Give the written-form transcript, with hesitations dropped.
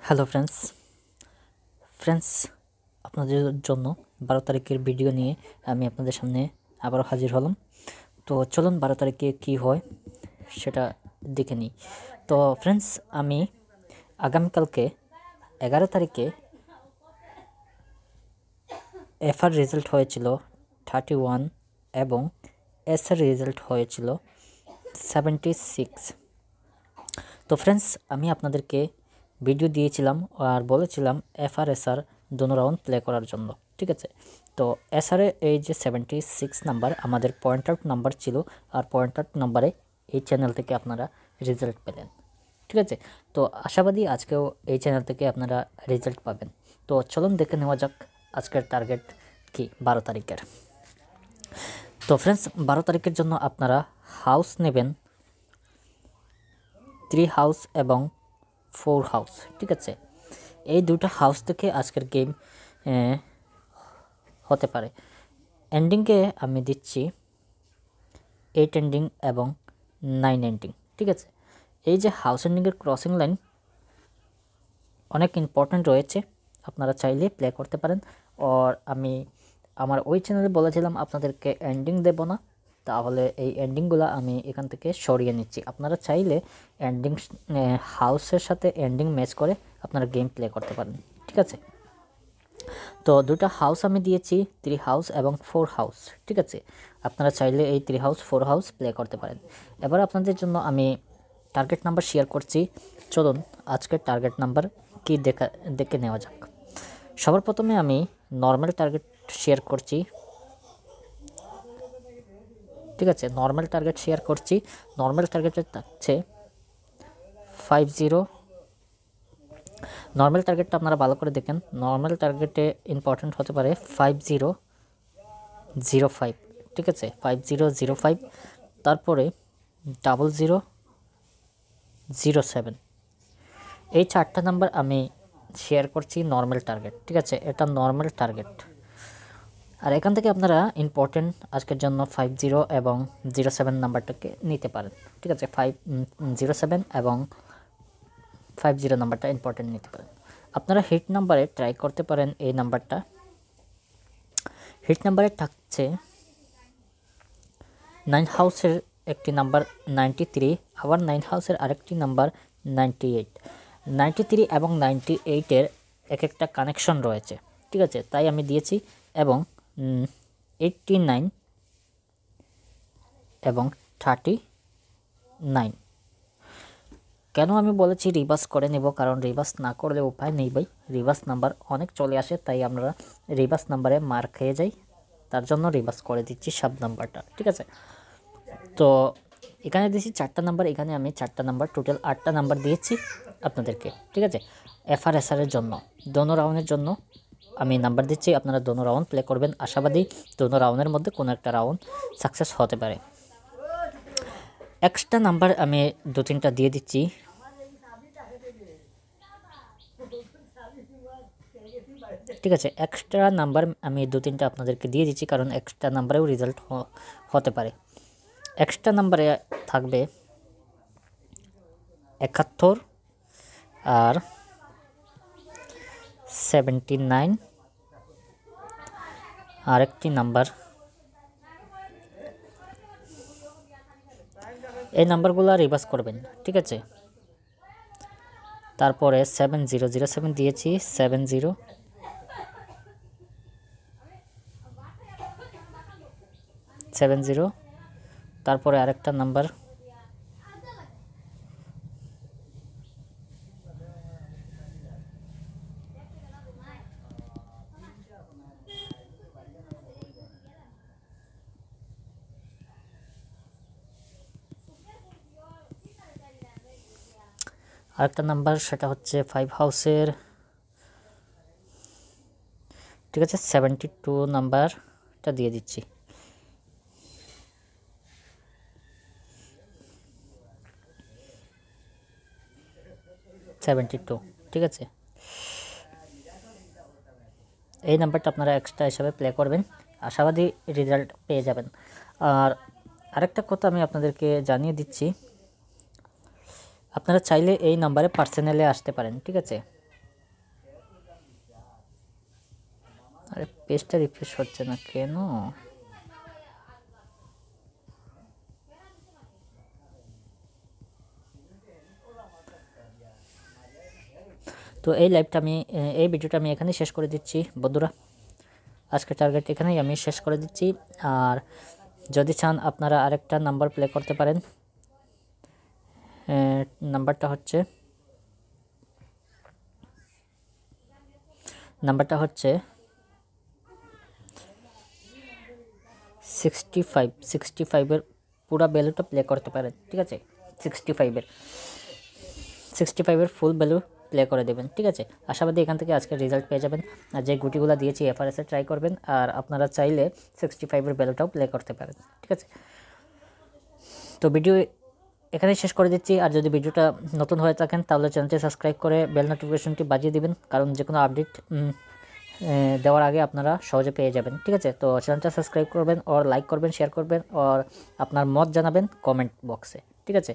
Hello friends আপনাদের জন্য 12 তারিখের ভিডিও নিয়ে আমি আপনাদের সামনে আবারও হাজির হলাম। তো চলুন 12 তারিখে কী হয় সেটা দেখে নিই। তো ফ্রেন্ডস, আমি আগামীকালকে 11 তারিখে এফআর রেজাল্ট হয়েছিল 31 এবং এসআর রেজাল্ট হয়েছিল 76। তো ফ্রেন্ডস, আমি আপনাদেরকে ভিডিও দিয়েছিলাম আর বলেছিলাম এফআরএসআর দোনো রাউন্ড প্লে করার জন্য, ঠিক আছে। তো এসআরে এই যে 76 নাম্বার আমাদের পয়েন্ট আউট নাম্বার ছিল, আর পয়েন্ট আউট নাম্বারে এই চ্যানেল থেকে আপনারা রেজাল্ট পেলেন, ঠিক আছে। তো আশাবাদী আজকেও এই চ্যানেল থেকে আপনারা রেজাল্ট পাবেন। তো চলুন দেখে নেওয়া যাক আজকের টার্গেট কি 12 তারিখের। তো ফ্রেন্ডস, 12 তারিখের জন্য আপনারা হাউস নেবেন 3 হাউস এবং 4 হাউস, ঠিক আছে। এই দুটো হাউস থেকে আজকের গেম হতে পারে। এন্ডিংকে আমি দিচ্ছি 8 এন্ডিং এবং 9 এন্ডিং, ঠিক আছে। এই যে হাউস এন্ডিংয়ের ক্রসিং লাইন অনেক ইম্পর্ট্যান্ট রয়েছে, আপনারা চাইলে প্লে করতে পারেন। আর আমি আমার ওই চ্যানেলে বলেছিলাম আপনাদেরকে এন্ডিং দেব না, তাহলে এই এন্ডিংগুলো আমি এখান থেকে সরিয়ে নিচ্ছি। আপনারা চাইলে এন্ডিং হাউসের সাথে এন্ডিং ম্যাচ করে আপনারা গেম প্লে করতে পারেন, ঠিক আছে। তো দুটো হাউস আমি দিয়েছি 3 হাউস এবং 4 হাউস, ঠিক আছে। আপনারা চাইলে এই 3 হাউস 4 হাউস প্লে করতে পারেন। এবার আপনাদের জন্য আমি টার্গেট নাম্বার শেয়ার করছি। চলুন আজকের টার্গেট নাম্বার কি দেখে নেওয়া যাক। সবার প্রথমে আমি নর্মাল টার্গেট শেয়ার করছি, ঠিক আছে। নর্মাল টার্গেট শেয়ার করছি। নর্মাল টার্গেটে থাকছে 50। নর্মাল টার্গেটটা আপনারা ভালো করে দেখেন। নর্মাল টার্গেটে ইম্পর্ট্যান্ট হতে পারে 5005, ঠিক আছে। 5005, তারপরে 0007। এই 4টা নাম্বার আমি শেয়ার করছি নর্মাল টার্গেট, ঠিক আছে। এটা নর্মাল টার্গেট। আর এখান থেকে আপনারা ইম্পর্টেন্ট আজকের জন্য 50 এবং 07 নাম্বারটাকে নিতে পারেন, ঠিক আছে। 507 এবং 50 নাম্বারটা ইম্পর্টেন্ট নিতে পারেন। আপনারা হিট নাম্বারে ট্রাই করতে পারেন। এই নাম্বারটা হিট নাম্বারে থাকছে 9 হাউসের একটি নাম্বার 93, আবার 9 হাউসের আরেকটি নাম্বার 98। 93 এবং 98-এর এক একটা কানেকশন রয়েছে, ঠিক আছে, তাই আমি দিয়েছি। এবং 89 এবং 39। কেন আমি বলেছি রিভার্স করে নেব, কারণ রিভার্স না করলে উপায় নেই ভাই। রিভার্স নাম্বার অনেক চলে আসে, তাই আমরা রিভার্স নাম্বারে মার খেয়ে যাই, তার জন্য রিভার্স করে দিচ্ছি সব নাম্বারটা, ঠিক আছে। তো এখানে দিয়েছি 4টা নাম্বার, এখানে আমি 4টা নাম্বার, টোটাল 8টা নাম্বার দিয়েছি আপনাদেরকে, ঠিক আছে। এফআরএসআরের জন্য দোনো রাউন্ডের জন্য আমি নাম্বার দিচ্ছি। আপনারা দোনো রাউন্ড প্লে করবেন। আশাবাদী দোনো রাউন্ডের মধ্যে কোনো একটা রাউন্ড সাকসেস হতে পারে। এক্সট্রা নাম্বার আমি 2-3টা দিয়ে দিচ্ছি, ঠিক আছে। এক্সট্রা নাম্বার আমি 2-3টা আপনাদেরকে দিয়ে দিচ্ছি, কারণ এক্সট্রা নাম্বারেও রেজাল্ট হতে পারে। এক্সট্রা নাম্বারে থাকবে 71 আর 79, আরেকটি নাম্বার। এই নাম্বারগুলো রিভার্স করবেন, ঠিক আছে। তারপরে 7007 দিয়েছি, 70, তারপরে আরেকটা নাম্বার সেটা হচ্ছে 5 হাউসের, ঠিক আছে। 72 নাম্বারটা দিয়ে দিচ্ছি। ঠিক আছে। এই নাম্বারটা আপনারা এক্সট্রা হিসাবে প্লে করবেন, আশাবাদী রেজাল্ট পেয়ে যাবেন। আর আরেকটা কথা আমি আপনাদেরকে জানিয়ে দিচ্ছি, আপনারা চাইলে এই নাম্বারে পার্সোনালে আসতে পারেন, ঠিক আছে। আরে পেজটা রিফ্রেশ হচ্ছে না কেন? তো এই ভিডিওটা আমি এখানেই শেষ করে দিচ্ছি বন্ধুরা। আজকের টার্গেট এখানেই আমি শেষ করে দিচ্ছি। আর যদি চান আপনারা আরেকটা নাম্বার প্লে করতে পারেন। নাম্বারটা হচ্ছে 65 পুরো ভ্যালুটা প্লে করতে পারেন, ঠিক আছে? 65 এর ফুল ভ্যালু প্লে করে দেবেন, ঠিক আছে? আশাবাদী এখান থেকে আজকের রেজাল্ট পেয়ে যাবেন। আর যে গুটিগুলো দিয়েছি এফআরএসে ট্রাই করবেন, আর আপনারা চাইলে 65-এর ভ্যালুটাও প্লে করতে পারেন, ঠিক আছে? তো ভিডিও এখানেই শেষ করে দিচ্ছি। আর যদি ভিডিওটা নতুন হয়ে থাকেন তাহলে চ্যানেলটি সাবস্ক্রাইব করে বেল নোটিফিকেশনটি বাজিয়ে দিবেন, কারণ যে কোনো আপডেট দেওয়ার আগে আপনারা সহজে পেয়ে যাবেন, ঠিক আছে? তো চ্যানেলটা সাবস্ক্রাইব করবেন, আর লাইক করবেন, শেয়ার করবেন, আর আপনার মত জানাবেন কমেন্ট বক্সে, ঠিক আছে?